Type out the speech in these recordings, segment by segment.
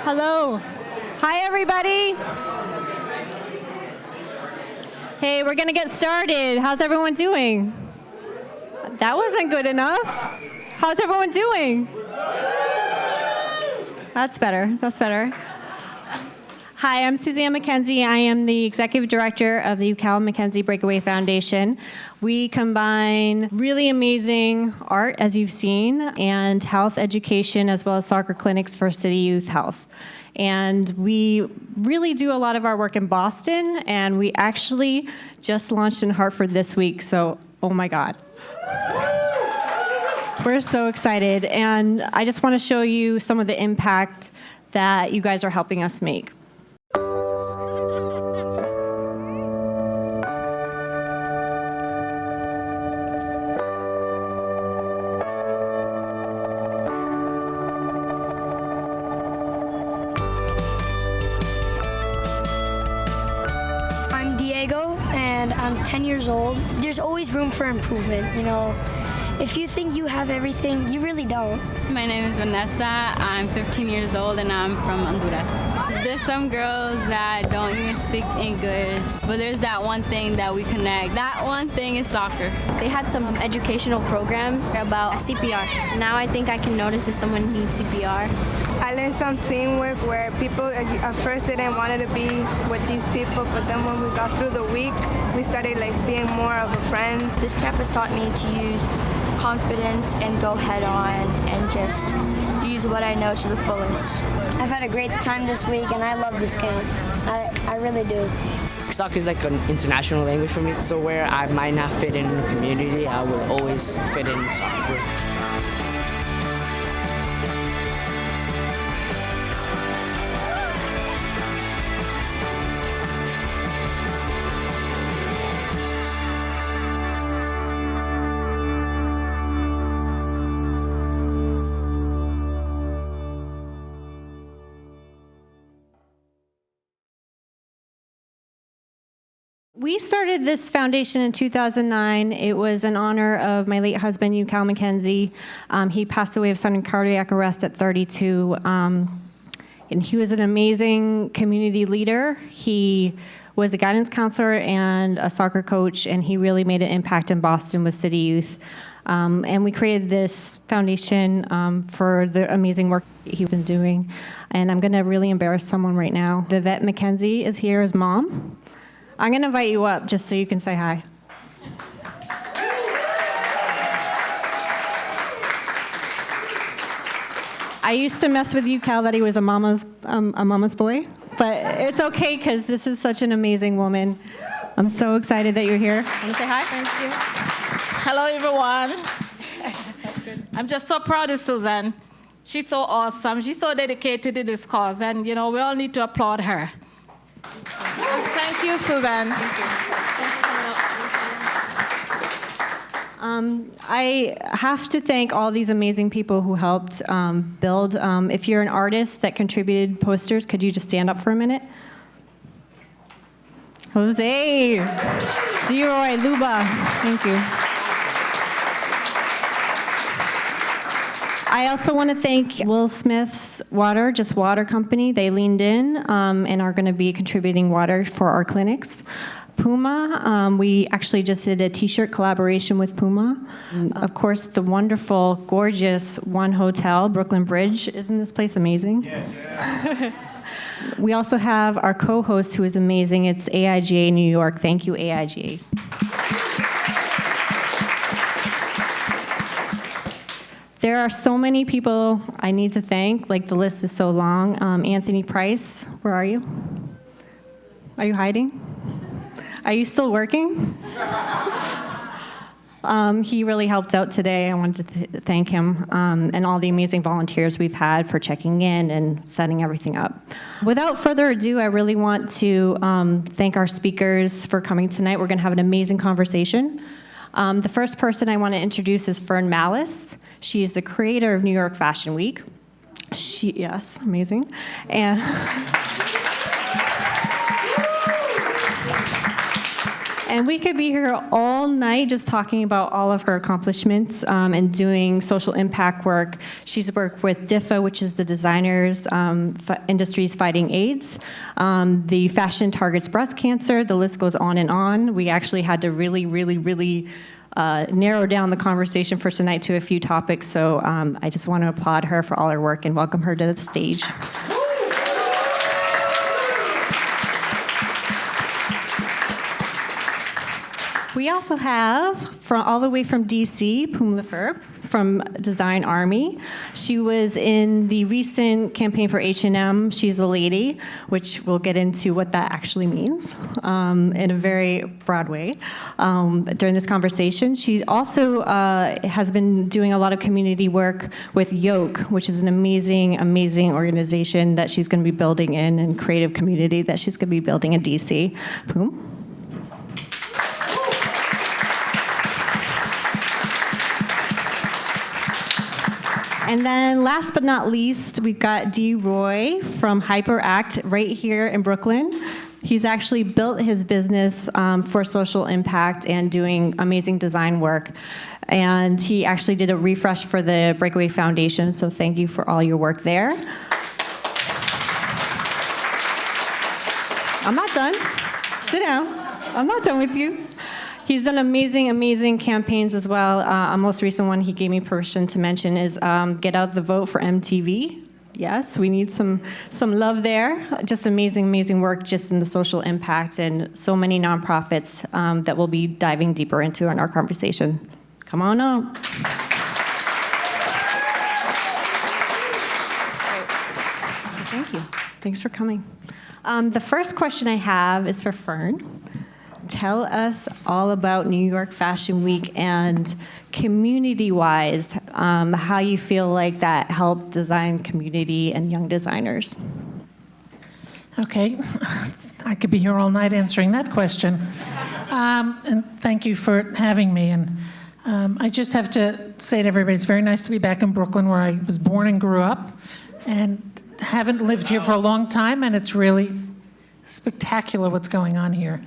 Hello. Hi, everybody. Hey, we're going to get started. How's everyone doing? That wasn't good enough. How's everyone doing? That's better. That's better. Hi, I'm Suzanne McKenzie. I am the Executive Director of the McKenzie Breakaway Foundation. We combine really amazing art, as you've seen, and health education, as well as soccer clinics for city youth health. And we really do a lot of our work in Boston, and we actually just launched in Hartford this week, so oh my God. We're so excited, and I just want to show you some of the impact that you guys are helping us make. I'm Diego, and I'm 10 years old. There's always room for improvement, you know. If you think you have everything, you really don't. My name is Vanessa. I'm 15 years old and I'm from Honduras. There's some girls that don't even speak English, but there's that one thing that we connect. That one thing is soccer. They had some educational programs about CPR. Now I think I can notice if someone needs CPR. I learned some teamwork where people at first didn't want to be with these people, but then when we got through the week, we started being more of a friends. This camp has taught me to use confidence and go head on and just use what I know to the fullest. I've had a great time this week and I love this camp. I really do. Soccer is like an international language for me, so where I might not fit in the community, I will always fit in soccer. We started this foundation in 2009. It was in honor of my late husband, McKenzie. He passed away of sudden cardiac arrest at 32. And he was an amazing community leader. He was a guidance counselor and a soccer coach, and he really made an impact in Boston with city youth. And we created this foundation for the amazing work he's been doing. And I'm going to really embarrass someone right now. Vivette McKenzie is here as mom. I'm going to invite you up just so you can say hi. I used to mess with you, Cal, that he was a mama's boy, but it's okay because this is such an amazing woman. I'm so excited that you're here. Want to say hi? Thank you. Hello, everyone. That's good. I'm just so proud of Suzanne. She's so awesome. She's so dedicated to this cause, and we all need to applaud her. Thank you, Suzanne. Thank you. Thanks for coming out. I have to thank all these amazing people who helped build. If you're an artist that contributed posters, could you just stand up for a minute? Jose, Deroy, Luba, thank you. I also want to thank Will Smith's Water, Just Water Company. They leaned in and are going to be contributing water for our clinics. Puma, we actually just did a t-shirt collaboration with Puma. Of course, the wonderful, gorgeous One Hotel, Brooklyn Bridge. Isn't this place amazing? Yes. We also have our co-host who is amazing. It's AIGA New York. Thank you, AIGA. There are so many people I need to thank, the list is so long. Anthony Price, where are you? Are you hiding? Are you still working? He really helped out today. I wanted to thank him and all the amazing volunteers we've had for checking in and setting everything up. Without further ado, I really want to thank our speakers for coming tonight. We're going to have an amazing conversation. The first person I want to introduce is Fern Mallis. She is the creator of New York Fashion Week. Yes, amazing. And we could be here all night just talking about all of her accomplishments and doing social impact work. She's worked with DIFA, which is the Designers Industries Fighting AIDS. The Fashion Targets Breast Cancer. The list goes on and on. We actually had to really narrow down the conversation for tonight to a few topics. So I just want to applaud her for all her work and welcome her to the stage. We also have, all the way from DC, Pum Lefebure from Design Army. She was in the recent campaign for H&M, She's a Lady, which we'll get into what that actually means in a very broad way during this conversation. She also has been doing a lot of community work with Yoke, which is an amazing organization that she's going to be building in, and creative community that she's going to be building in DC. Pum? And then last but not least, we've got Deroy from Hyperakt right here in Brooklyn. He's actually built his business for social impact and doing amazing design work. And he actually did a refresh for the Breakaway Foundation, so thank you for all your work there. I'm not done. Sit down. I'm not done with you. He's done amazing campaigns as well. A most recent one he gave me permission to mention is Get Out the Vote for MTV. Yes, we need some love there. Just amazing work just in the social impact, and so many nonprofits that we'll be diving deeper into in our conversation. Come on up. Thank you. Thanks for coming. The first question I have is for Fern. Tell us all about New York Fashion Week and community-wise, how you feel like that helped design community and young designers. Okay, I could be here all night answering that question. And thank you for having me. And I just have to say to everybody, it's very nice to be back in Brooklyn, where I was born and grew up, and haven't lived here for a long time, and it's really spectacular what's going on here.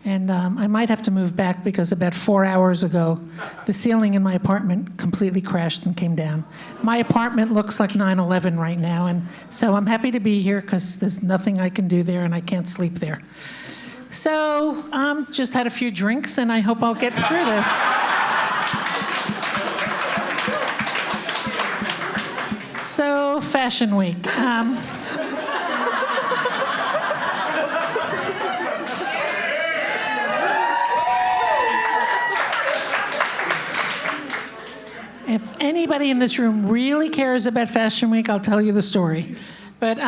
And I might have to move back because about 4 hours ago, the ceiling in my apartment completely crashed and came down. My apartment looks like 9/11 right now, and so I'm happy to be here because there's nothing I can do there and I can't sleep there. So just had a few drinks and I hope I'll get through this. So Fashion Week. If anybody in this room really cares about Fashion Week, I'll tell you the story. But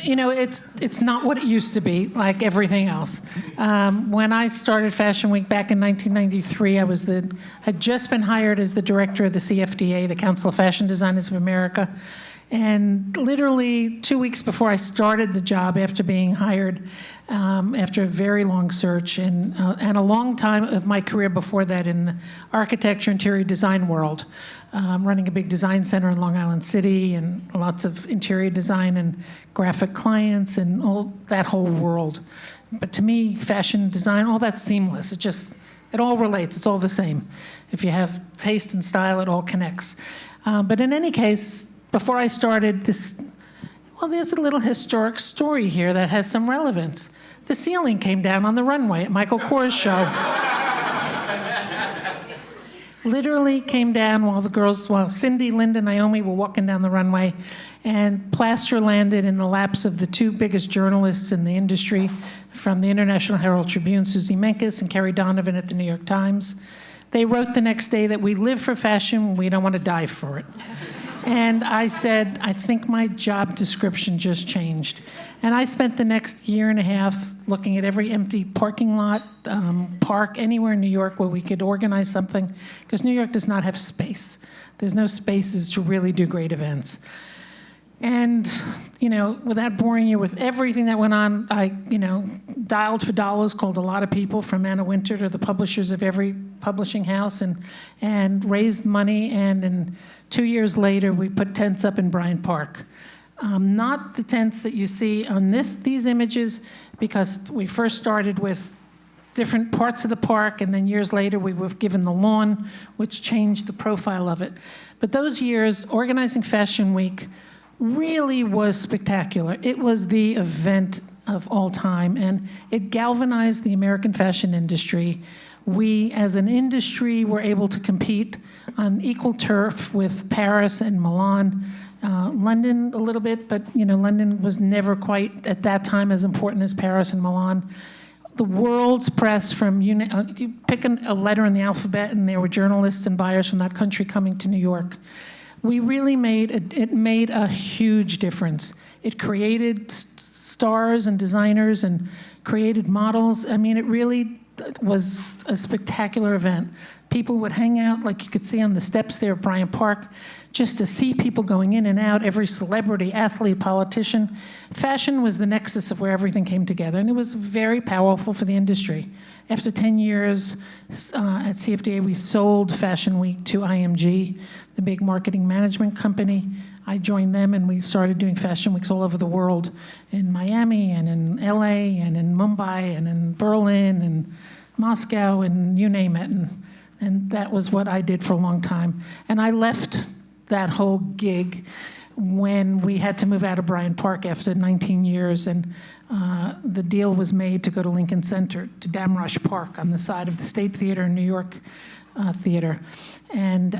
it's not what it used to be, like everything else. When I started Fashion Week back in 1993, I had just been hired as the director of the CFDA, the Council of Fashion Designers of America. And literally 2 weeks before I started the job, after being hired, after a very long search and a long time of my career before that in the architecture, interior design world, running a big design center in Long Island City and lots of interior design and graphic clients and all that whole world. But to me, fashion design, all that's seamless. It all relates. It's all the same. If you have taste and style, it all connects. But in any case, before I started this, there's a little historic story here that has some relevance. The ceiling came down on the runway at Michael Kors' show. Literally came down while Cindy, Linda, Naomi were walking down the runway, and plaster landed in the laps of the two biggest journalists in the industry from the International Herald Tribune, Susie Menkes and Kerry Donovan at the New York Times. They wrote the next day that we live for fashion, we don't want to die for it. And I said, I think my job description just changed. And I spent the next year and a half looking at every empty parking lot, park, anywhere in New York where we could organize something, because New York does not have space. There's no spaces to really do great events. And, without boring you with everything that went on, I, dialed for dollars, called a lot of people from Anna Wintour to the publishers of every publishing house and raised money. And 2 years later, we put tents up in Bryant Park. Not the tents that you see on these images, because we first started with different parts of the park, and then years later we were given the lawn, which changed the profile of it. But those years, organizing Fashion Week really was spectacular. It was the event of all time, and it galvanized the American fashion industry. We, as an industry, were able to compete on equal turf with Paris and Milan. London a little bit, but London was never quite at that time as important as Paris and Milan. The world's press from, you pick a letter in the alphabet and there were journalists and buyers from that country coming to New York. We really it made a huge difference. It created stars and designers and created models. I mean, it really was a spectacular event. People would hang out, like you could see on the steps there at Bryant Park, just to see people going in and out, every celebrity, athlete, politician. Fashion was the nexus of where everything came together, and it was very powerful for the industry. After 10 years at CFDA, we sold Fashion Week to IMG, the big marketing management company. I joined them, and we started doing Fashion Weeks all over the world, in Miami and in LA and in Mumbai and in Berlin and Moscow and you name it. And that was what I did for a long time. And I left that whole gig when we had to move out of Bryant Park after 19 years, and the deal was made to go to Lincoln Center, to Damrosch Park on the side of the State Theater in New York Theater. And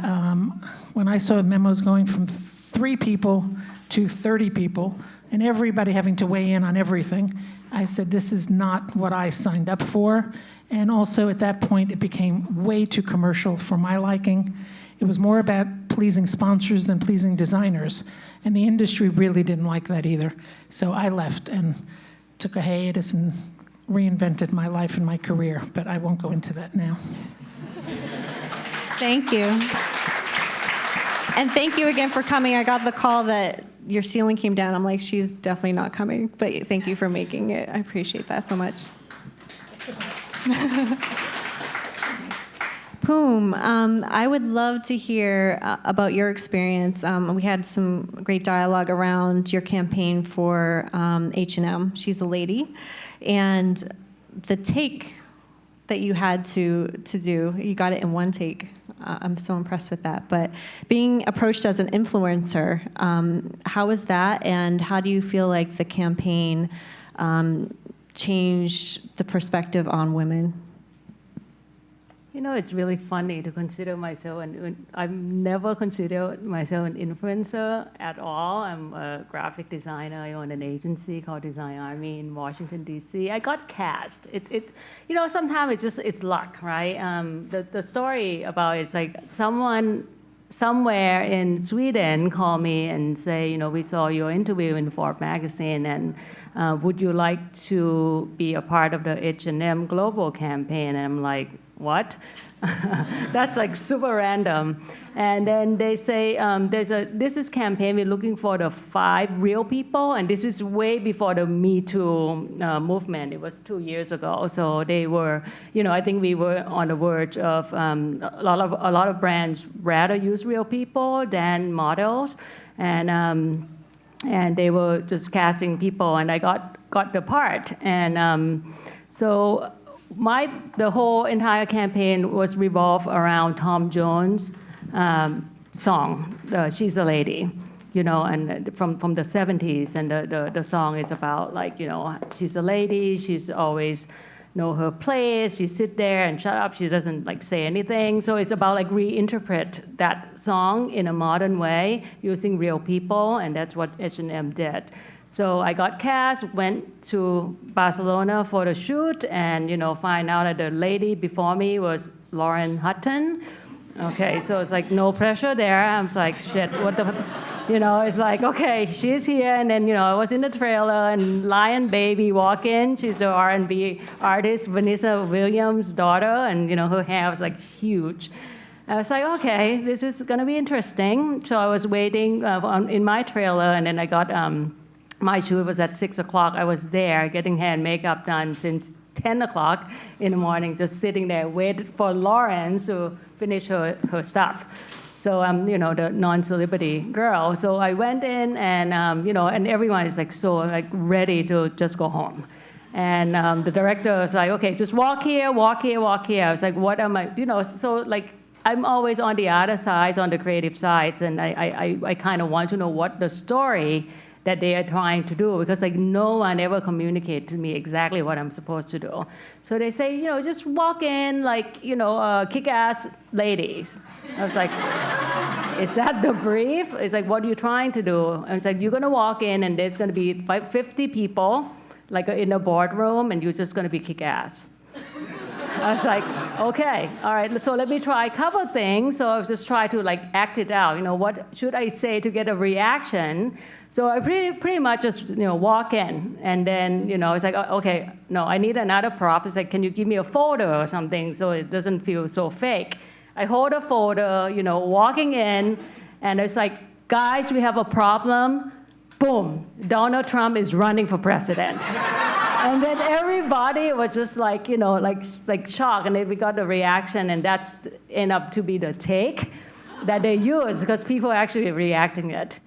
when I saw memos going from 3 people to 30 people, and everybody having to weigh in on everything, I said, this is not what I signed up for. And also at that point, it became way too commercial for my liking. It was more about pleasing sponsors than pleasing designers. And the industry really didn't like that either. So I left and took a hiatus and reinvented my life and my career. But I won't go into that now. Thank you. And thank you again for coming. I got the call that your ceiling came down. I'm like, she's definitely not coming. But thank you for making it. I appreciate that so much. Pum, I would love to hear about your experience. We had some great dialogue around your campaign for H&M. She's a lady. And the take that you had to do, you got it in one take. I'm so impressed with that. But being approached as an influencer, how was that? And how do you feel like the campaign changed the perspective on women? It's really funny to consider myself, and I've never considered myself an influencer at all. I'm a graphic designer. I own an agency called Design Army in Washington, D.C. I got cast. Sometimes it's luck, right? The story about it's like someone somewhere in Sweden called me and say, we saw your interview in Forbes magazine, and would you like to be a part of the H&M global campaign? And I'm like, what? That's like super random. And then they say, this is campaign, we're looking for the 5 real people, and this is way before the Me Too movement. It was 2 years ago. So they were, I think we were on the verge of a lot of brands rather use real people than models. And they were just casting people, and I got the part. And so the whole entire campaign was revolved around Tom Jones' song, "She's a Lady," and from the 70s, and the song is about she's a lady, she's always know her place, she sit there and shut up, she doesn't say anything. So it's about reinterpret that song in a modern way using real people, and that's what H&M did. So I got cast, went to Barcelona for the shoot, and find out that the lady before me was Lauren Hutton. Okay, so it's no pressure there. I was like, shit, what the, it's like, okay, she's here, and then I was in the trailer, and Lion Baby walk in. She's the R&B artist, Vanessa Williams' daughter, and her hair was huge. I was like, okay, this is gonna be interesting. So I was waiting in my trailer, and then I got. My shoot was at 6 o'clock. I was there getting hair and makeup done since 10 o'clock in the morning, just sitting there, waited for Lauren to finish her stuff. So I'm, the non-celebrity girl. So I went in, and and everyone is so ready to just go home. And the director was like, okay, just walk here, walk here, walk here. I was like, what am I, so like, I'm always on the other sides, on the creative sides, and I kind of want to know what the story that they are trying to do, because like no one ever communicated to me exactly what I'm supposed to do. So they say, just walk in like, kick-ass ladies. I was like, is that the brief? It's like, what are you trying to do? And it's like, you're gonna walk in and there's gonna be 50 people, like in a boardroom, and you're just gonna be kick-ass. I was like, okay, all right, so let me try a couple things. So I was just trying to like act it out. What should I say to get a reaction? So I pretty much just, walk in, and then, it's like, okay, no, I need another prop. It's like, can you give me a folder or something so it doesn't feel so fake? I hold a folder, walking in, and it's like, guys, we have a problem. Boom, Donald Trump is running for president. And then everybody was just like, like shocked, and then we got the reaction, and that's ended up to be the take that they use because people are actually reacting it.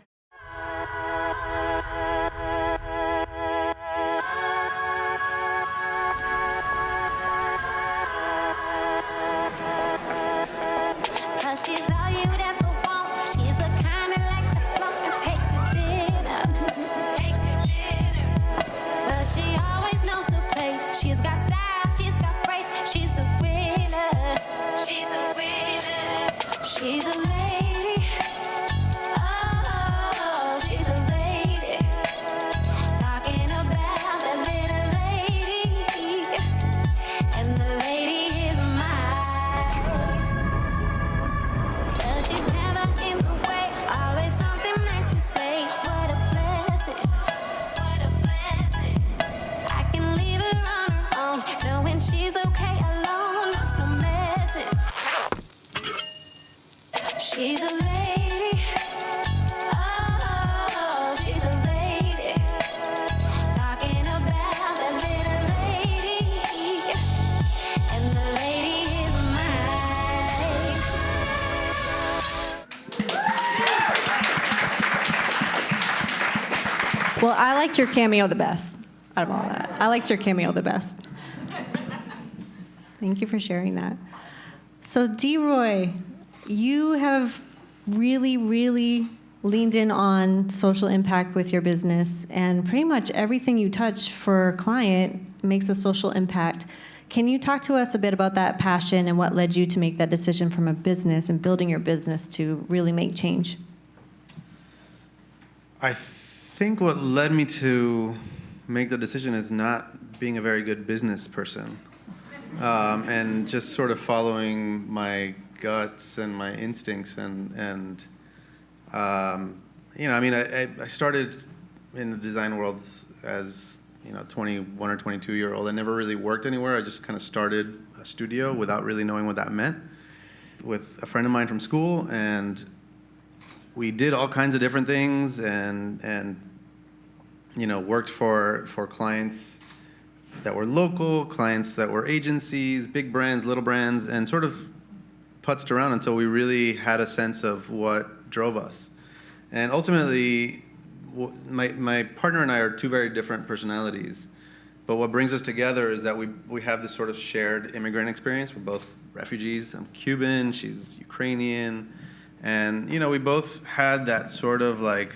Well, I liked your cameo the best out of all that. I liked your cameo the best. Thank you for sharing that. So, Deroy, you have really, really leaned in on social impact with your business, and pretty much everything you touch for a client makes a social impact. Can you talk to us a bit about that passion and what led you to make that decision from a business and building your business to really make change? I think what led me to make the decision is not being a very good business person, and just sort of following my guts and my instincts, and I started in the design world as 21 or 22-year-old. I never really worked anywhere. I just kind of started a studio without really knowing what that meant with a friend of mine from school, and we did all kinds of different things, and worked for clients that were local, clients that were agencies, big brands, little brands, and sort of putzed around until we really had a sense of what drove us. And ultimately, my partner and I are two very different personalities, but what brings us together is that we have this sort of shared immigrant experience. We're both refugees. I'm Cuban, she's Ukrainian, and we both had that sort of like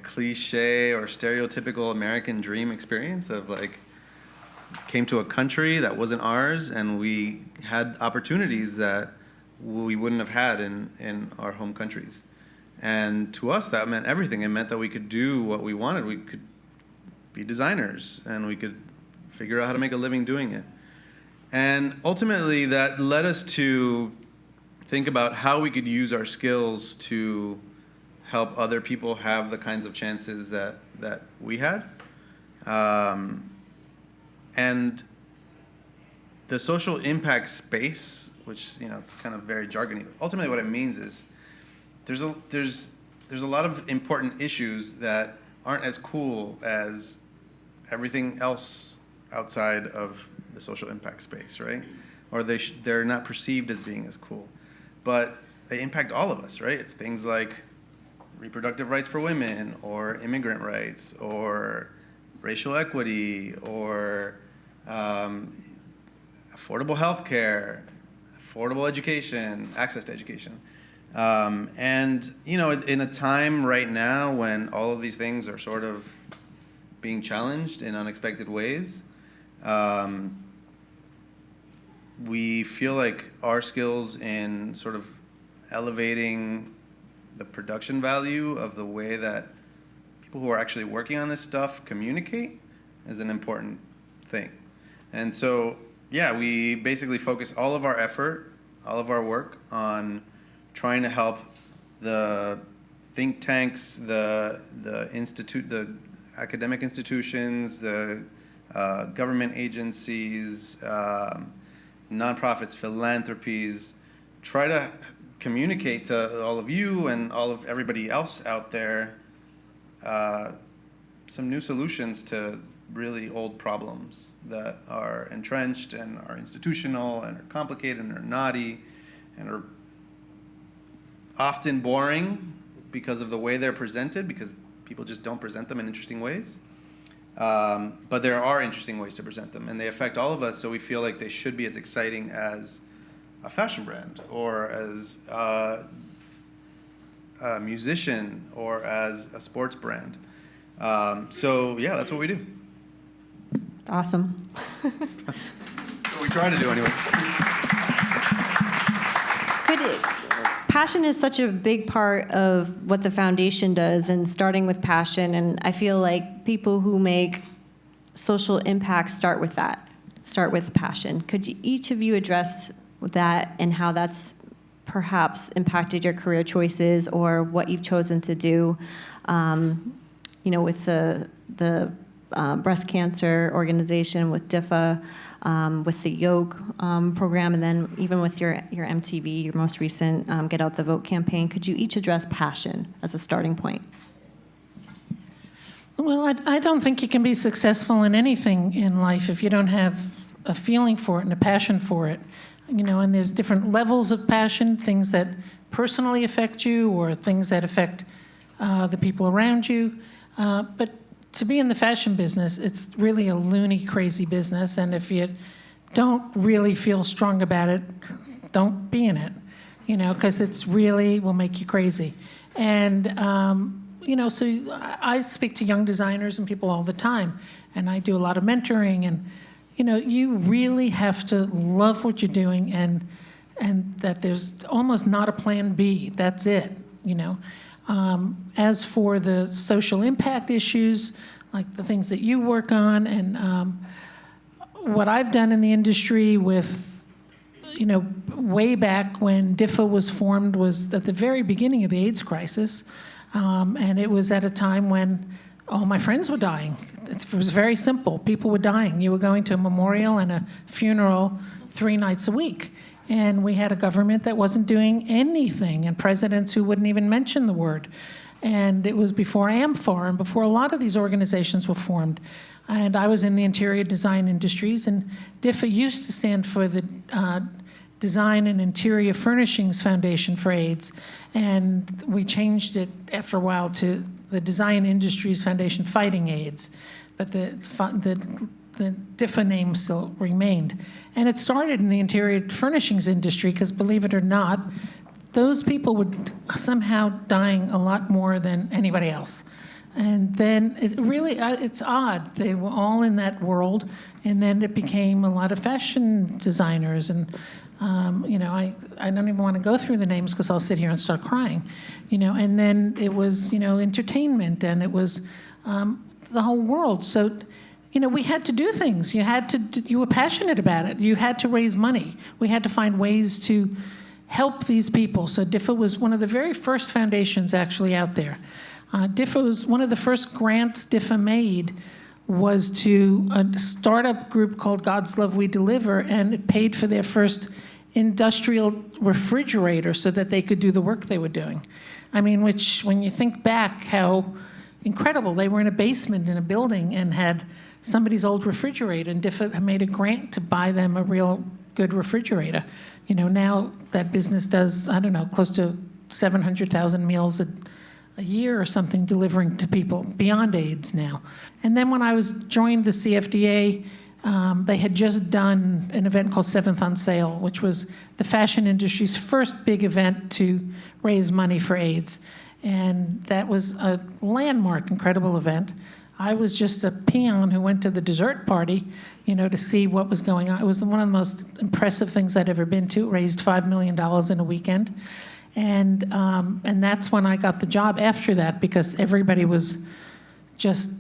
cliche or stereotypical American dream experience of like came to a country that wasn't ours, and we had opportunities that we wouldn't have had in our home countries. And to us, that meant everything. It meant that we could do what we wanted. We could be designers, and we could figure out how to make a living doing it. And ultimately, that led us to think about how we could use our skills to help other people have the kinds of chances that we had. And the social impact space, which it's kind of very jargony, but ultimately what it means is there's a lot of important issues that aren't as cool as everything else outside of the social impact space, right? Or they're not perceived as being as cool, but they impact all of us, right? It's things like reproductive rights for women, or immigrant rights, or racial equity or affordable health care, affordable education, access to education. And, you know, in a time right now when all of these things are sort of being challenged in unexpected ways, we feel like our skills in sort of elevating the production value of the way that people who are actually working on this stuff communicate is an important thing. And so, yeah, we basically focus all of our effort, all of our work on trying to help the think tanks, the academic institutions, the government agencies, nonprofits, philanthropies, try to communicate to all of you and all of everybody else out there some new solutions to really old problems that are entrenched and are institutional and are complicated and are knotty and are often boring because of the way they're presented, because people just don't present them in interesting ways. But there are interesting ways to present them, and they affect all of us, so we feel like they should be as exciting as a fashion brand or as a musician or as a sports brand. So yeah, that's what we do. Awesome. What we try to do anyway. Passion is such a big part of what the foundation does, and starting with passion. And I feel like people who make social impact start with that, start with passion. Could you, each of you address that and how that's perhaps impacted your career choices or what you've chosen to do, you know, with the breast cancer organization, with DIFA, with the Yoke program, and then even with your MTV, your most recent Get Out the Vote campaign. Could you each address passion as a starting point? Well, I don't think you can be successful in anything in life if you don't have a feeling for it and a passion for it. You know, and there's different levels of passion, things that personally affect you or things that affect the people around you. But to be in the fashion business, it's really a loony, crazy business. And if you don't really feel strong about it, don't be in it, you know, because it's really will make you crazy. And, you know, so I speak to young designers and people all the time, and I do a lot of mentoring. And, you know, you really have to love what you're doing, and that there's almost not a plan B. That's it, you know. As for the social impact issues, like the things that you work on, and what I've done in the industry with, you know, way back when DIFA was formed was at the very beginning of the AIDS crisis, and it was at a time when all my friends were dying. It was very simple. People were dying. You were going to a memorial and a funeral 3 nights a week. And we had a government that wasn't doing anything, and presidents who wouldn't even mention the word. And it was before AmFAR and before a lot of these organizations were formed. And I was in the interior design industries, and DIFA used to stand for the Design and Interior Furnishings Foundation for AIDS. And we changed it after a while to the Design Industries Foundation Fighting AIDS. But the DIFA name still remained. And it started in the interior furnishings industry because, believe it or not, those people were somehow dying a lot more than anybody else. And then it really, it's odd. They were all in that world, and then it became a lot of fashion designers. And, you know, I don't even want to go through the names because I'll sit here and start crying. You know, and then it was, you know, entertainment, and it was the whole world. So, you know, we had to do things. You were passionate about it. You had to raise money. We had to find ways to help these people. So DIFA was one of the very first foundations actually out there. DIFA was one of the first grants DIFA made was to a startup group called God's Love We Deliver, and it paid for their first industrial refrigerator so that they could do the work they were doing. I mean, which, when you think back how incredible, they were in a basement in a building and had somebody's old refrigerator, and DIFA made a grant to buy them a real good refrigerator. You know, now that business does, I don't know, close to 700,000 meals a a year or something delivering to people beyond AIDS now. And then when I joined the CFDA, they had just done an event called 7th on Sale, which was the fashion industry's first big event to raise money for AIDS. And that was a landmark, incredible event. I was just a peon who went to the dessert party, to see what was going on. It was one of the most impressive things I'd ever been to. It raised $5 million in a weekend. And that's when I got the job after that, because everybody was just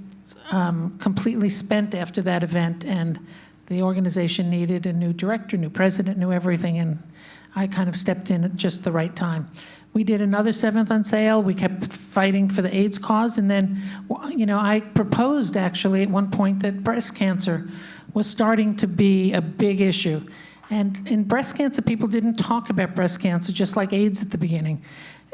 completely spent after that event, and the organization needed a new director, new president, new everything, and I kind of stepped in at just the right time. We did another 7th on Sale. We kept fighting for the AIDS cause, and then, I proposed actually at one point that breast cancer was starting to be a big issue. And in breast cancer, people didn't talk about breast cancer, just like AIDS at the beginning.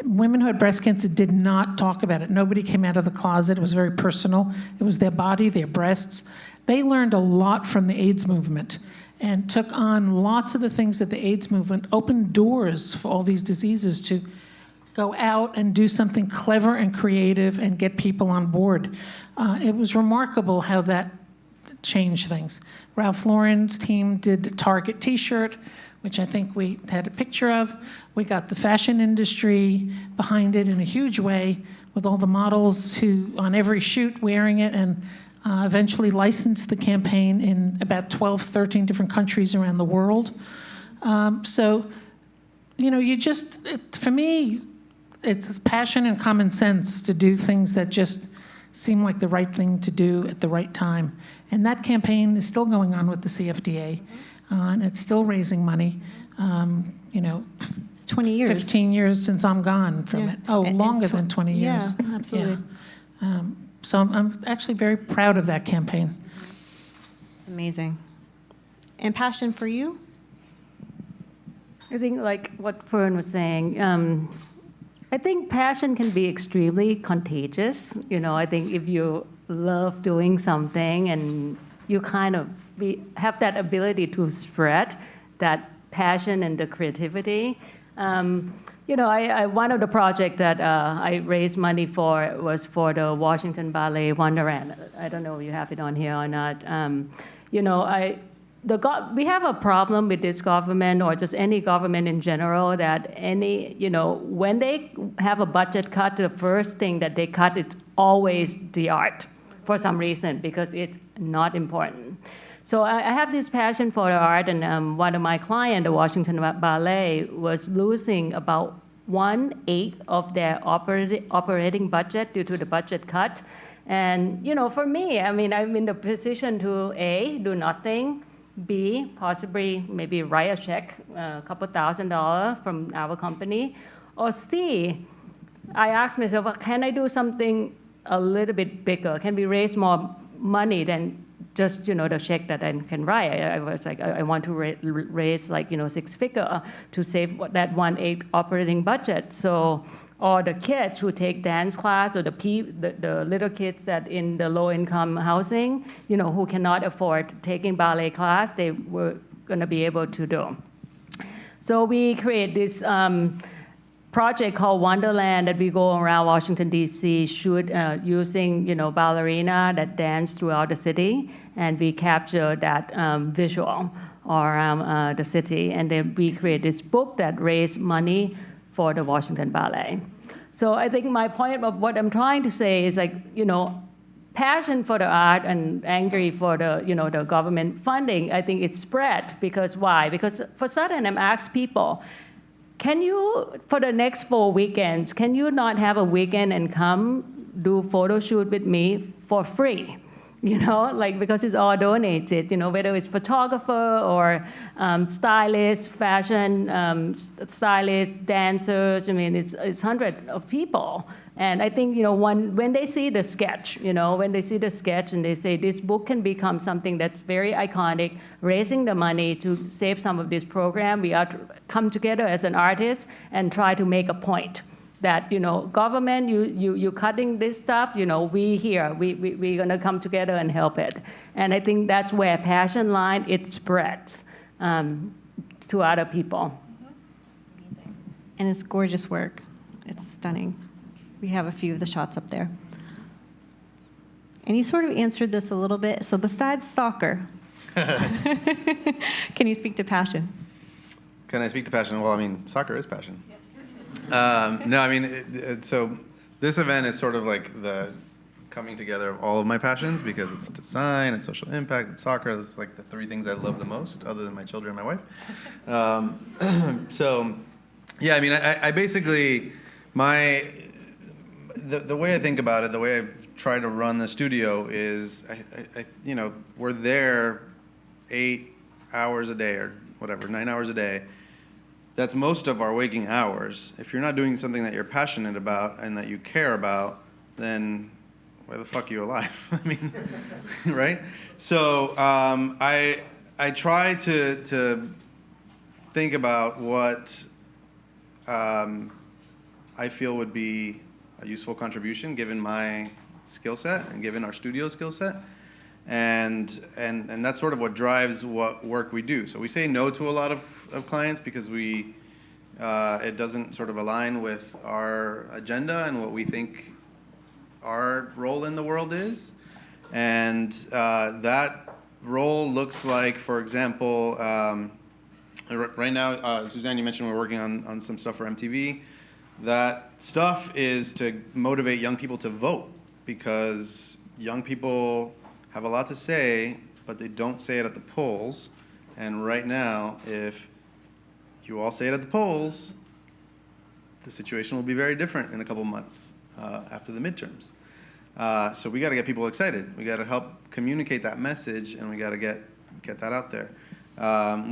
Women who had breast cancer did not talk about it. Nobody came out of the closet. It was very personal. It was their body, their breasts. They learned a lot from the AIDS movement and took on lots of the things that the AIDS movement opened doors for all these diseases to go out and do something clever and creative and get people on board. It was remarkable how that changed things. Ralph Lauren's team did a Target t-shirt, which I think we had a picture of. We got the fashion industry behind it in a huge way, with all the models who, on every shoot, wearing it, and eventually licensed the campaign in about 12, 13 different countries around the world. For me, it's passion and common sense to do things that just seem like the right thing to do at the right time. And that campaign is still going on with the CFDA, and it's still raising money. It's 20 years. 15 years since I'm gone from it. Oh, longer than 20 years. Yeah, absolutely. Yeah. So I'm actually very proud of that campaign. It's amazing. And passion for you? I think like what Fern was saying, I think passion can be extremely contagious. I think if you love doing something and you kind of have that ability to spread that passion and the creativity. One of the projects that I raised money for was for the Washington Ballet Wonderland. I don't know if you have it on here or not. We have a problem with this government, or just any government in general, that when they have a budget cut, the first thing that they cut is always the art for some reason, because it's not important. So I have this passion for the art, and one of my clients, the Washington Ballet, was losing about 1/8 of their operating budget due to the budget cut. And for me, I'm in the position to A, do nothing, B, possibly maybe write a check, a couple $1,000 from our company, or C, I asked myself, can I do something a little bit bigger? Can we raise more money than just the check that I can write? I was like, I want to raise like 6-figure to save that 1/8 operating budget. So or the kids who take dance class, or the little kids that in the low-income housing, who cannot afford taking ballet class, they were going to be able to do. So we create this project called Wonderland that we go around Washington, D.C., shoot using ballerina that dance throughout the city, and we capture that visual around the city, and then we create this book that raised money for the Washington Ballet. So I think my point of what I'm trying to say is passion for the art and angry for the government funding, I think it's spread. Because why? Because for sudden I'm asked people, can you, for the next 4 weekends, can you not have a weekend and come do photo shoot with me for free? Because it's all donated, whether it's photographer or stylist, fashion stylists, dancers. It's hundreds of people. And I think, when they see the sketch, and they say this book can become something that's very iconic, raising the money to save some of this program, we ought to come together as an artist and try to make a point. That government, you cutting this stuff, we here, we're gonna come together and help it. And I think that's where passion line, it spreads to other people. Amazing. And it's gorgeous work. It's stunning. We have a few of the shots up there. And you sort of answered this a little bit. So besides soccer, can you speak to passion? Can I speak to passion? Well, I mean, soccer is passion. Yes. No, I mean, so this event is sort of like the coming together of all of my passions, because it's design, it's social impact, it's soccer. It's like the three things I love the most, other than my children and my wife. So, yeah, I mean, I basically, the way I think about it, the way I try to run the studio is, you know, we're there 8 hours a day or whatever, 9 hours a day. That's most of our waking hours. If you're not doing something that you're passionate about and that you care about, then why the fuck are you alive? I mean, right? So I try to think about what I feel would be a useful contribution given my skill set and given our studio skill set. And that's sort of what drives what work we do. So we say no to a lot of clients because it doesn't sort of align with our agenda and what we think our role in the world is. And that role looks like, for example, right now, Suzanne, you mentioned we're working on some stuff for MTV. That stuff is to motivate young people to vote, because young people have a lot to say, but they don't say it at the polls. And right now, if you all say it at the polls, the situation will be very different in a couple months after the midterms. So we got to get people excited. We got to help communicate that message, and we got to get that out there.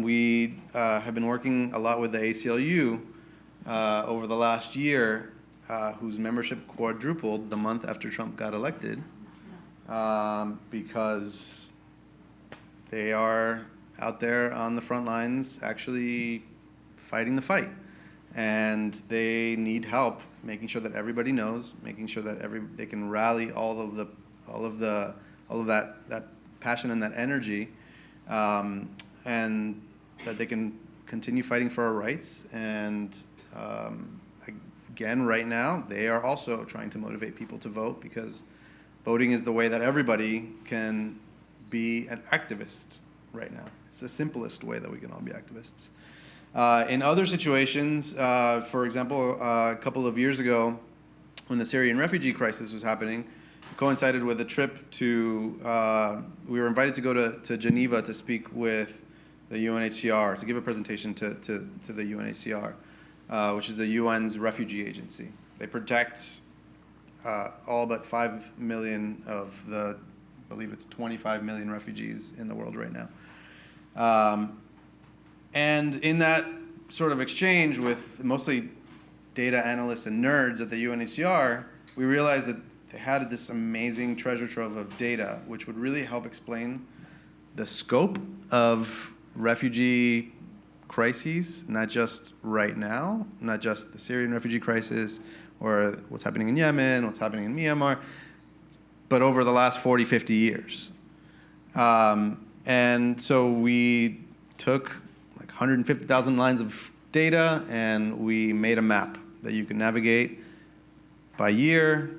We have been working a lot with the ACLU over the last year, whose membership quadrupled the month after Trump got elected, because they are out there on the front lines actually fighting the fight. And they need help making sure that everybody knows, making sure that they can rally all of that passion and that energy, and that they can continue fighting for our rights. And again, right now, they are also trying to motivate people to vote, because voting is the way that everybody can be an activist right now. It's the simplest way that we can all be activists. In other situations, for example, a couple of years ago, when the Syrian refugee crisis was happening, it coincided with a trip to, we were invited to go to Geneva to speak with the UNHCR, to give a presentation to the UNHCR, which is the UN's refugee agency. They protect all but 5 million of the, I believe it's 25 million refugees in the world right now. And in that sort of exchange with mostly data analysts and nerds at the UNHCR, we realized that they had this amazing treasure trove of data, which would really help explain the scope of refugee crises, not just right now, not just the Syrian refugee crisis, or what's happening in Yemen, what's happening in Myanmar, but over the last 40, 50 years. And so we took like 150,000 lines of data, and we made a map that you can navigate by year,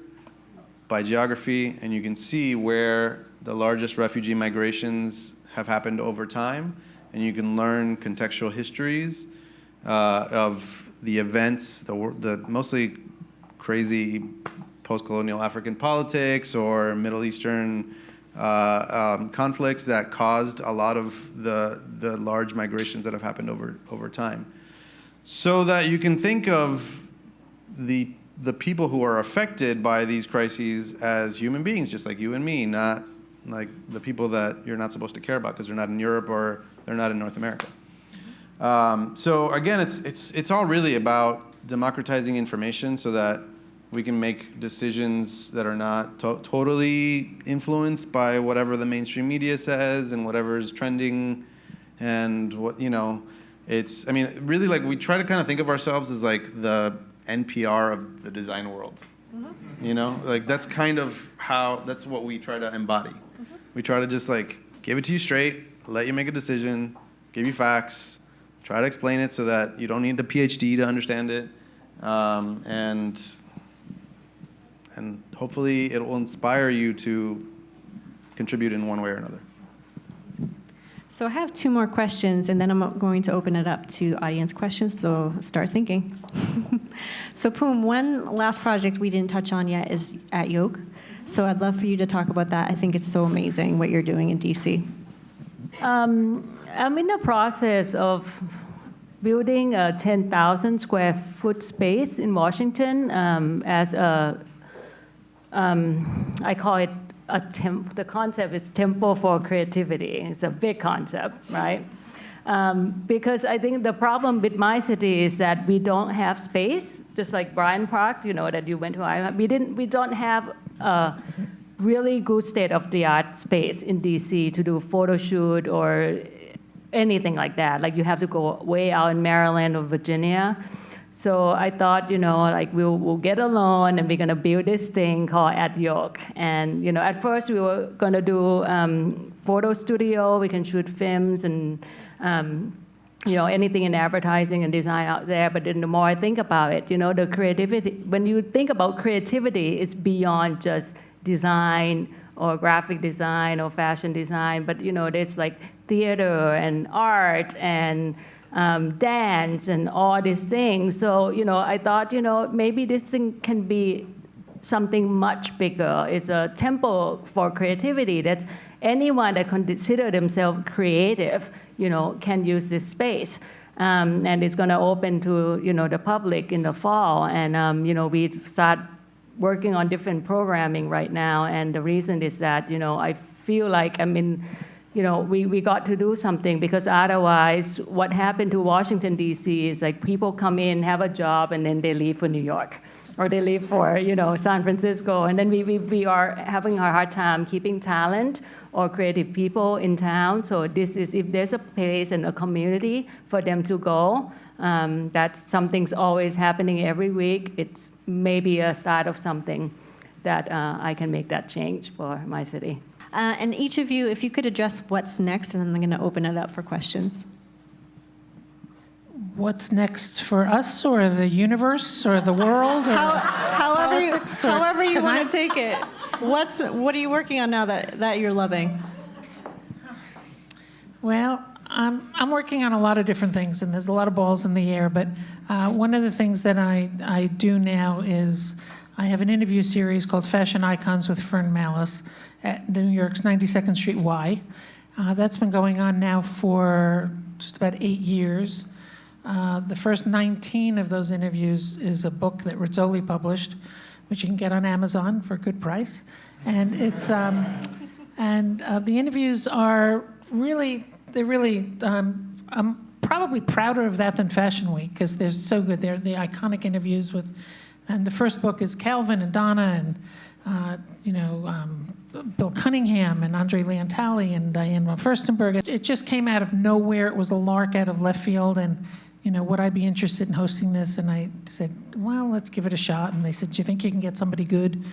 by geography, and you can see where the largest refugee migrations have happened over time, and you can learn contextual histories of the events, the mostly crazy post-colonial African politics or Middle Eastern conflicts that caused a lot of the large migrations that have happened over time. So that you can think of the people who are affected by these crises as human beings, just like you and me, not like the people that you're not supposed to care about because they're not in Europe or they're not in North America. So again, it's all really about democratizing information so that we can make decisions that are not totally influenced by whatever the mainstream media says and whatever is trending, and what, you know, I mean, really, like, we try to kind of think of ourselves as like the NPR of the design world. Mm-hmm. You know, like that's kind of that's what we try to embody. Mm-hmm. We try to just like give it to you straight, let you make a decision, give you facts, try to explain it so that you don't need the PhD to understand it, and and hopefully it will inspire you to contribute in one way or another. So I have 2 more questions, and then I'm going to open it up to audience questions, so start thinking. So Pum, one last project we didn't touch on yet is at Yoke. So I'd love for you to talk about that. I think it's so amazing what you're doing in DC. I'm in the process of building a 10,000 square foot space in Washington as a, I call it the concept is temple for creativity. It's a big concept, right? Because I think the problem with my city is that we don't have space, just like Bryant Park, that you went to. We don't have a really good state-of-the-art space in DC to do a photo shoot or anything like that. Like you have to go way out in Maryland or Virginia. So I thought, we'll get a loan and we're going to build this thing called Yoke. And, at first we were going to do photo studio. We can shoot films and, anything in advertising and design out there. But then the more I think about it, the creativity, when you think about creativity, it's beyond just design or graphic design or fashion design. But, there's like theater and art and dance and all these things. So, I thought, maybe this thing can be something much bigger. It's a temple for creativity. That's anyone that consider themselves creative, can use this space. And it's going to open to, the public in the fall. And, we start working on different programming right now. And the reason is that, I feel like we got to do something, because otherwise what happened to Washington, D.C. is like people come in, have a job, and then they leave for New York. Or they leave for, San Francisco. And then we are having a hard time keeping talent or creative people in town. So this is, if there's a place and a community for them to go, that's something's always happening every week. It's maybe a start of something that I can make that change for my city. And each of you, if you could address what's next, and then I'm going to open it up for questions. What's next for us, or the universe, or the world, or however you tonight? want to take it. What are you working on now that you're loving? Well, I'm working on a lot of different things, and there's a lot of balls in the air. But one of the things that I do now is I have an interview series called Fashion Icons with Fern Mallis at New York's 92nd Street Y. That's been going on now for just about 8 years. The first 19 of those interviews is a book that Rizzoli published, which you can get on Amazon for a good price. And it's the interviews are really, I'm probably prouder of that than Fashion Week, because they're so good. They're the iconic interviews with, and the first book is Calvin and Donna and Bill Cunningham and Andre Leontali and Diane von Furstenberg. It just came out of nowhere. It was a lark out of left field, and would I be interested in hosting this? And I said, well, let's give it a shot. And they said, do you think you can get somebody good?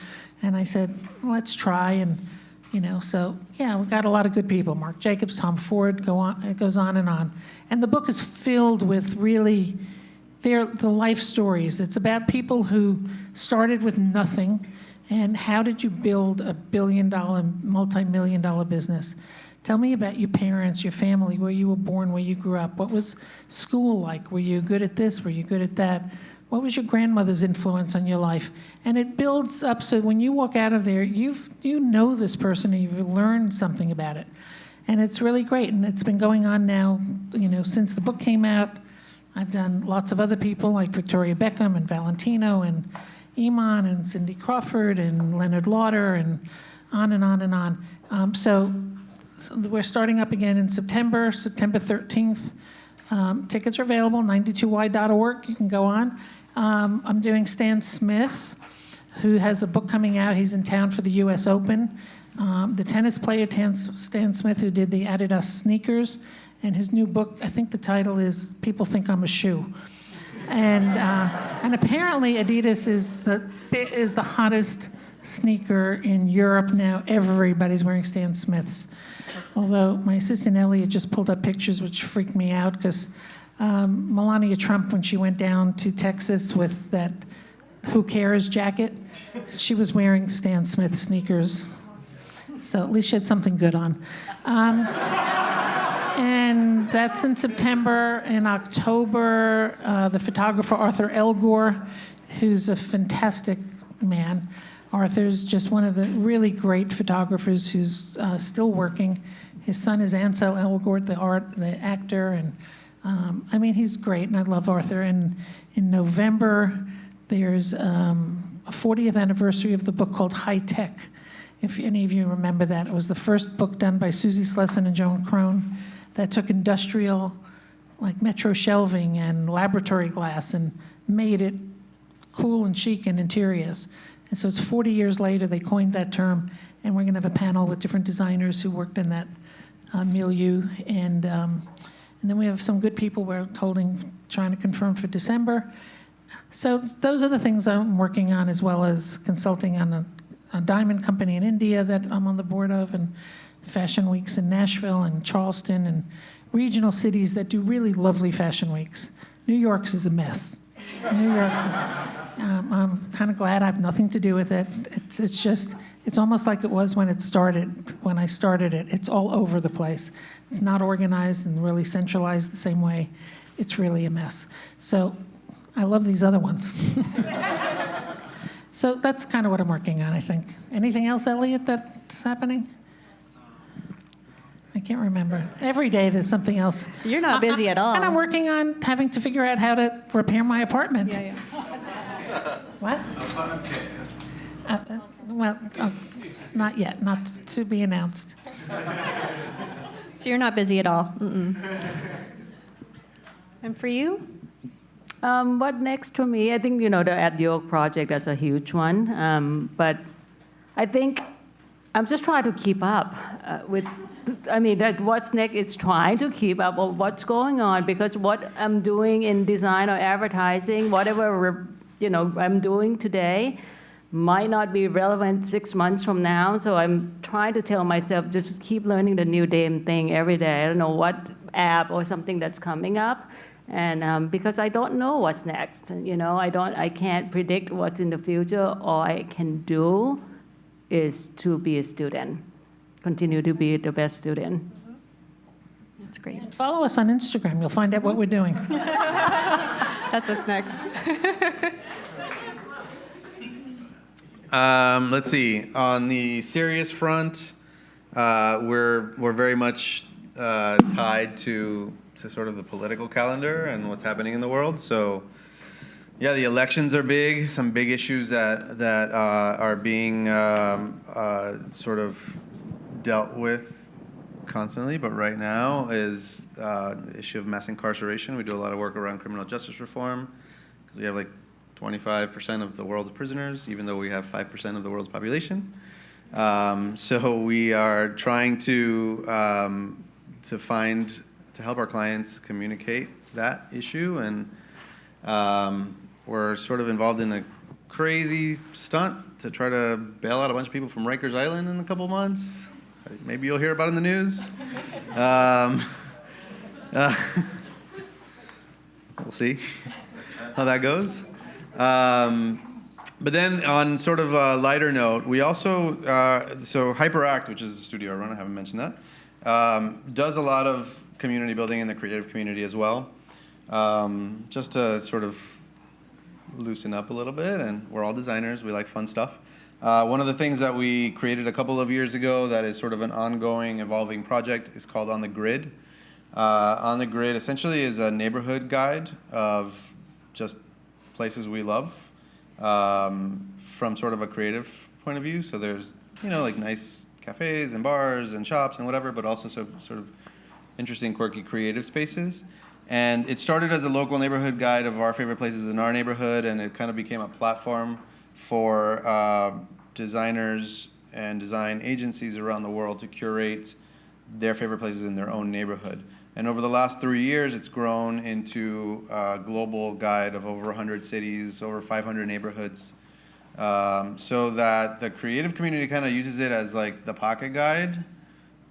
And I said, let's try. And so yeah, we got a lot of good people. Mark Jacobs, Tom Ford, it goes on. And the book is filled with really, they're the life stories. It's about people who started with nothing, and how did you build a billion-dollar, multi-million-dollar business? Tell me about your parents, your family, where you were born, where you grew up. What was school like? Were you good at this? Were you good at that? What was your grandmother's influence on your life? And it builds up so when you walk out of there, you know this person and you've learned something about it. And it's really great. And it's been going on now, since the book came out. I've done lots of other people like Victoria Beckham and Valentino and Iman and Cindy Crawford and Leonard Lauder and on and on and on. So we're starting up again in September 13th. Tickets are available, 92y.org. You can go on. I'm doing Stan Smith, who has a book coming out. He's in town for the U.S. Open. The tennis player Stan Smith, who did the Adidas sneakers, and his new book, I think the title is People Think I'm a Shoe. And apparently Adidas is the hottest sneaker in Europe now. Everybody's wearing Stan Smiths. Although my assistant Elliot just pulled up pictures which freaked me out, because Melania Trump, when she went down to Texas with that Who Cares jacket. She was wearing Stan Smith sneakers. So at least she had something good on. And that's in September. In October, the photographer Arthur Elgore, who's a fantastic man. Arthur's just one of the really great photographers who's still working. His son is Ansel Elgort, the actor, and I mean, he's great, and I love Arthur. And in November, there's a 40th anniversary of the book called High Tech. If any of you remember that, it was the first book done by Susie Slesson and Joan Crone that took industrial, like metro shelving and laboratory glass, and made it cool and chic in interiors. And so it's 40 years later, they coined that term, and we're going to have a panel with different designers who worked in that milieu. And then we have some good people we're trying to confirm for December. So those are the things I'm working on, as well as consulting on a diamond company in India that I'm on the board of, and fashion weeks in Nashville and Charleston, and regional cities that do really lovely fashion weeks. New York's is a mess. New York's is, I'm kind of glad I have nothing to do with it. It's almost like it was when I started it. It's all over the place. It's not organized and really centralized the same way. It's really a mess. So I love these other ones. So that's kind of what I'm working on, I think. Anything else, Elliot, that's happening? I can't remember. Every day there's something else. You're not busy at all. And I'm working on having to figure out how to repair my apartment. Yeah. What? Well, not yet. Not to be announced. So you're not busy at all. Mm-mm. And for you? What next for me? I think, the Yoke project, that's a huge one. But I think I'm just trying to keep up that what's next is trying to keep up with what's going on, because what I'm doing in design or advertising, whatever, I'm doing today might not be relevant 6 months from now. So I'm trying to tell myself, just keep learning the new damn thing every day. I don't know what app or something that's coming up. And because I don't know what's next, I can't predict what's in the future. All I can do is to be a student, continue to be the best student. That's great. Follow us on Instagram. You'll find out what we're doing. That's what's next. Let's see. On the serious front, we're very much tied to sort of the political calendar and what's happening in the world. So, yeah, the elections are big. Some big issues that are being sort of dealt with constantly. But right now is the issue of mass incarceration. We do a lot of work around criminal justice reform because we have like 25% of the world's prisoners, even though we have 5% of the world's population. So we are trying to help our clients communicate that issue, and we're sort of involved in a crazy stunt to try to bail out a bunch of people from Rikers Island in a couple months. Maybe you'll hear about it in the news. We'll see how that goes. But then on sort of a lighter note, we also, so Hyperakt, which is the studio I run, I haven't mentioned that, does a lot of community building in the creative community as well, just to sort of loosen up a little bit. And we're all designers, we like fun stuff. One of the things that we created a couple of years ago that is sort of an ongoing, evolving project is called On the Grid. On the Grid essentially is a neighborhood guide of just places we love from sort of a creative point of view. So there's, like nice cafes and bars and shops and whatever, but also sort of interesting, quirky, creative spaces. And it started as a local neighborhood guide of our favorite places in our neighborhood, and it kind of became a platform for designers and design agencies around the world to curate their favorite places in their own neighborhood. And over the last 3 years, it's grown into a global guide of over 100 cities, over 500 neighborhoods, so that the creative community kind of uses it as like the pocket guide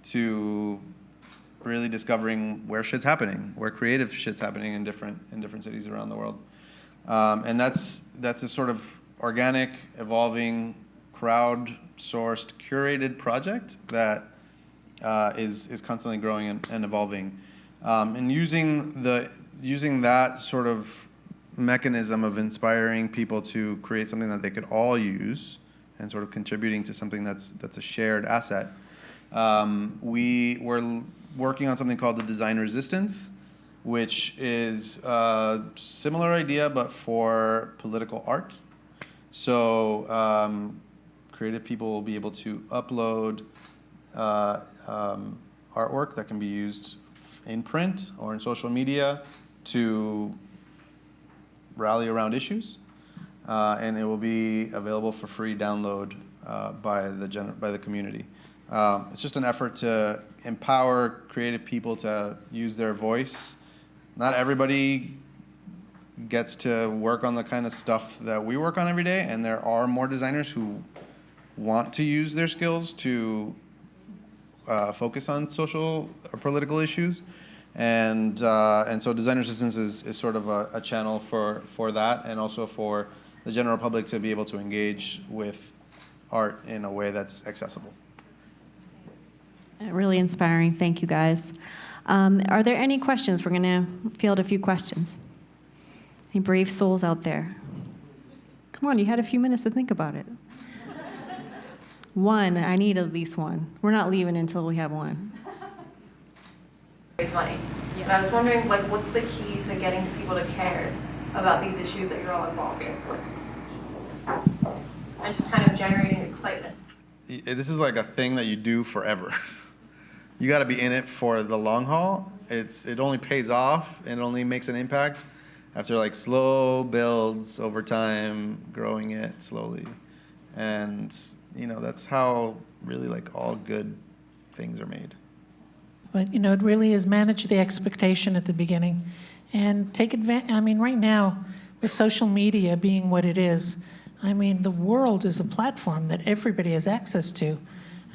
to really discovering where shit's happening, where creative shit's happening in different cities around the world. And that's a sort of organic, evolving, crowd-sourced, curated project that is constantly growing and evolving. And using that sort of mechanism of inspiring people to create something that they could all use and sort of contributing to something that's a shared asset. We were working on something called the Design Resistance, which is a similar idea but for political art. So creative people will be able to upload artwork that can be used in print or in social media to rally around issues, and it will be available for free download by the community. It's just an effort to empower creative people to use their voice. Not everybody gets to work on the kind of stuff that we work on every day, and there are more designers who want to use their skills to focus on social or political issues. And so Design Resistance is sort of a channel for that, and also for the general public to be able to engage with art in a way that's accessible. Really inspiring. Thank you, guys. Are there any questions? We're going to field a few questions. Any brave souls out there? Come on, you had a few minutes to think about it. One. I need at least one. We're not leaving until we have one. Raise money. And I was wondering, like, what's the key to getting people to care about these issues that you're all involved in? And just kind of generating excitement. This is like a thing that you do forever. You got to be in it for the long haul. It only pays off, and it only makes an impact after like slow builds over time, growing it slowly. And that's how really like all good things are made. But, it really is manage the expectation at the beginning and take advantage. I mean, right now, with social media being what it is, the world is a platform that everybody has access to.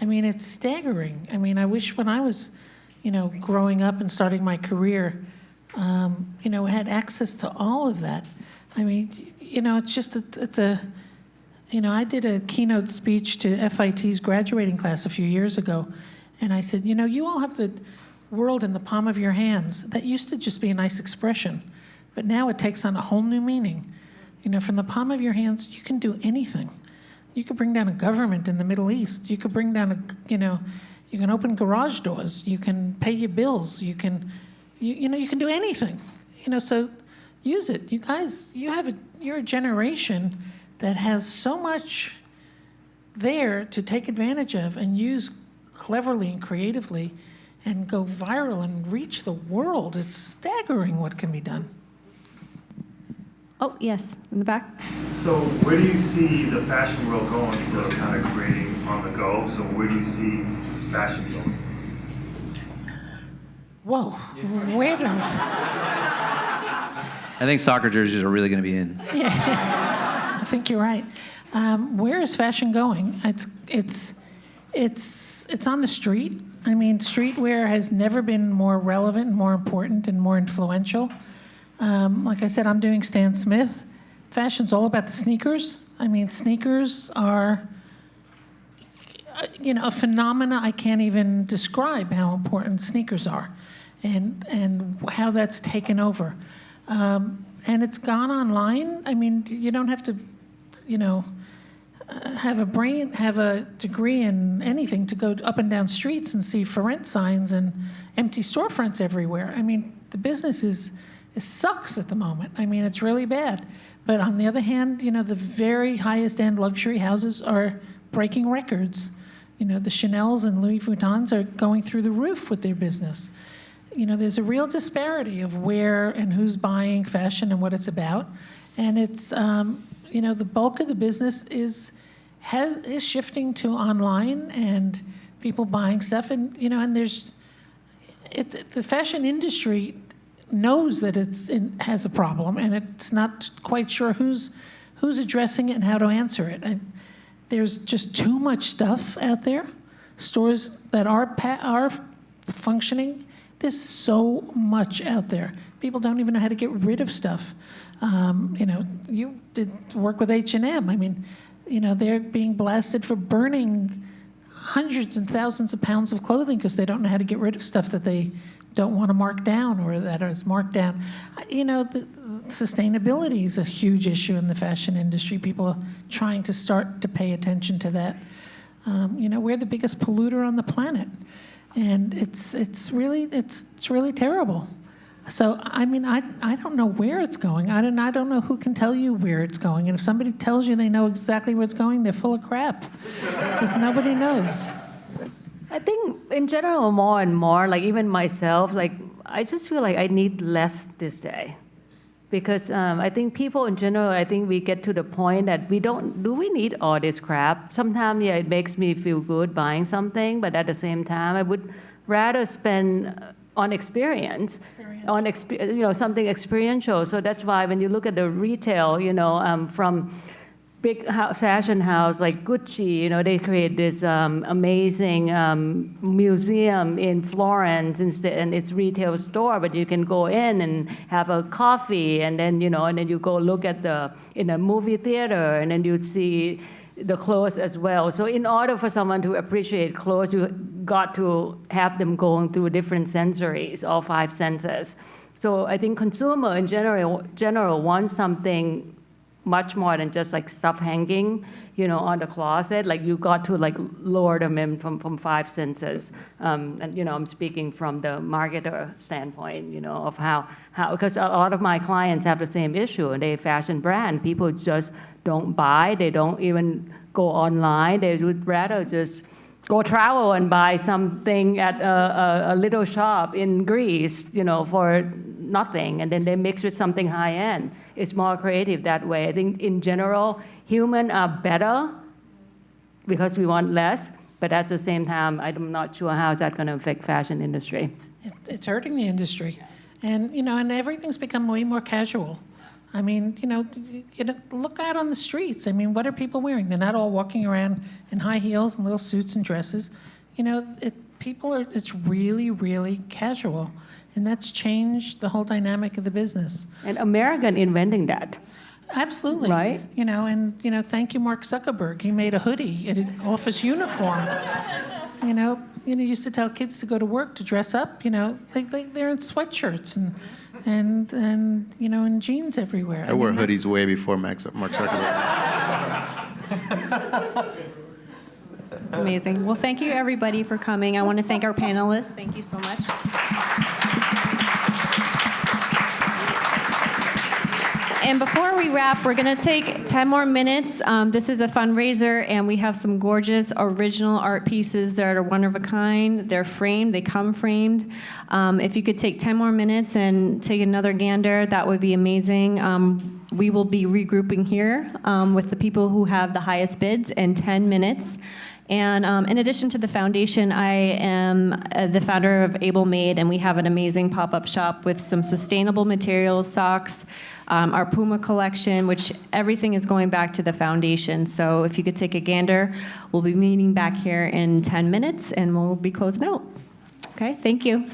It's staggering. I wish when I was, growing up and starting my career, had access to all of that. It's just, I did a keynote speech to FIT's graduating class a few years ago. And I said, you all have the world in the palm of your hands. That used to just be a nice expression, but now it takes on a whole new meaning. From the palm of your hands, you can do anything. You could bring down a government in the Middle East. You could bring down you can open garage doors. You can pay your bills. You can do anything. So use it. You guys, you're a generation that has so much there to take advantage of and use cleverly and creatively and go viral and reach the world. It's staggering what can be done. Oh, yes, in the back. So where do you see the fashion world going? People are kind of creating on the go. So where do you see fashion going? Whoa, where do... I think soccer jerseys are really going to be in. Yeah, I think you're right. Where is fashion going? It's on the street. Streetwear has never been more relevant, more important, and more influential. Like I said, I'm doing Stan Smith. Fashion's all about the sneakers. Sneakers are, a phenomena I can't even describe how important sneakers are, and have over. And it's gone online. You don't have to, have a degree in anything to go up and down streets and see for rent signs and empty storefronts everywhere. The business it sucks at the moment. It's really bad. But on the other hand, the very highest end luxury houses are breaking records. The Chanels and Louis Vuittons are going through the roof with their business. There's a real disparity of where and who's buying fashion and what it's about. And it's, the bulk of the business is shifting to online and people buying stuff. And, and the fashion industry knows that has a problem, and it's not quite sure who's addressing it and how to answer it. And there's just too much stuff out there. Stores that are functioning there's so much out there. People don't even know how to get rid of stuff. You did work with H&M. I mean, they're being blasted for burning hundreds and thousands of pounds of clothing because they don't know how to get rid of stuff that they don't want to mark down or that is marked down. The sustainability is a huge issue in the fashion industry. People are trying to start to pay attention to that. We're the biggest polluter on the planet, and it's really terrible. So I mean, I don't know where it's going. I don't know who can tell you where it's going. And if somebody tells you they know exactly where it's going, they're full of crap, because nobody knows. I think in general, more and more, like even myself, like I just feel like I need less this day. Because I think people in general, I think we get to the point that do we need all this crap? Sometimes, yeah, it makes me feel good buying something, but at the same time, I would rather spend on experience. On something experiential. So that's why when you look at the retail, from big fashion house like Gucci, they create this amazing museum in Florence and it's retail store, but you can go in and have a coffee and then, and then you go look at in a movie theater and then you see the clothes as well. So in order for someone to appreciate clothes, you got to have them going through different sensories, all 5 senses. So I think consumer in general wants something much more than just like stuff hanging, on the closet. Like you got to like lower them in from 5 senses. And I'm speaking from the marketer standpoint, of how because a lot of my clients have the same issue, and they fashion brand. People just don't buy. They don't even go online. They would rather just go travel and buy something at a little shop in Greece, for nothing, and then they mix with something high end. It's more creative that way. I think in general, humans are better because we want less, but at the same time, I'm not sure how is that going to affect fashion industry. It's hurting the industry, and and everything's become way more casual. I mean, look out on the streets. I mean, what are people wearing? They're not all walking around in high heels and little suits and dresses. It's really, really casual. And that's changed the whole dynamic of the business. And American inventing that. Absolutely. Right? Thank you, Mark Zuckerberg. He made a hoodie, an office uniform. Used to tell kids to go to work to dress up, like they're in sweatshirts and in jeans everywhere. I wore hoodies way before Mark Zuckerberg. It's amazing. Well, thank you everybody for coming. I want to thank our panelists. Thank you so much. And before we wrap, we're going to take 10 more minutes. This is a fundraiser, and we have some gorgeous original art pieces that are one of a kind. They're framed. They come framed. If you could take 10 more minutes and take another gander, that would be amazing. We will be regrouping here with the people who have the highest bids in 10 minutes. And in addition to the foundation, I am the founder of Able Made, and we have an amazing pop-up shop with some sustainable materials, socks, our Puma collection, which everything is going back to the foundation. So if you could take a gander, we'll be meeting back here in 10 minutes, and we'll be closing out. Okay, thank you.